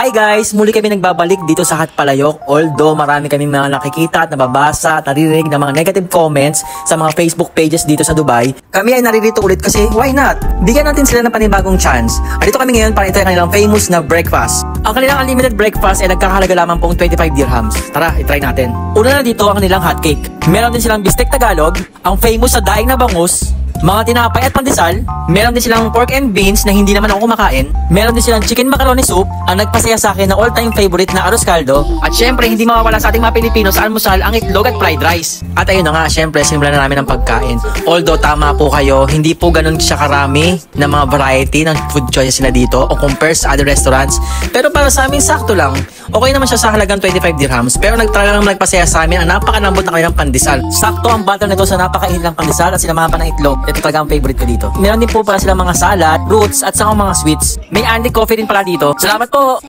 Hi guys! Muli kami nagbabalik dito sa Hot Palayok. Although marami kaming mga nakikita at nababasa at naririnig ng mga negative comments sa mga Facebook pages dito sa Dubai, kami ay naririto ulit kasi why not? Bigyan natin sila ng panibagong chance. At dito kami ngayon para ito ang kanilang famous na breakfast. Ang kanilang unlimited breakfast ay nagkakahalaga lamang pong 25 dirhams. Tara, itry natin. Una na dito ang kanilang hotcake. Meron din silang bistek Tagalog, ang famous sa daing na bangus, mga tinapay at pandesal. Meron din silang pork and beans na hindi naman ako kumakain. Meron din silang chicken macaroni soup, ang nagpasaya sa akin na all-time favorite na arroz caldo. At syempre, hindi mawawala sa ating mga Pilipino sa almusal ang itlog at fried rice. At ayun na nga, syempre, simulan na namin ang pagkain. Although tama po kayo, hindi po ganun siya karami na mga variety ng food choices nila dito o compare sa other restaurants. Pero para sa amin, sakto lang. Okay naman siya sa halagang 25 dirhams. Pero talagang nagpasaya sa amin ang napakalambot na kanilang pandesal. Sakto ang butter nito sa napakainit ng pandesal at sinamahan pa ng itlog. Ito talaga ang favorite ko dito. Meron din po pala silang mga salad, fruits at saka mga sweets. May Andy coffee din pala dito. Salamat po!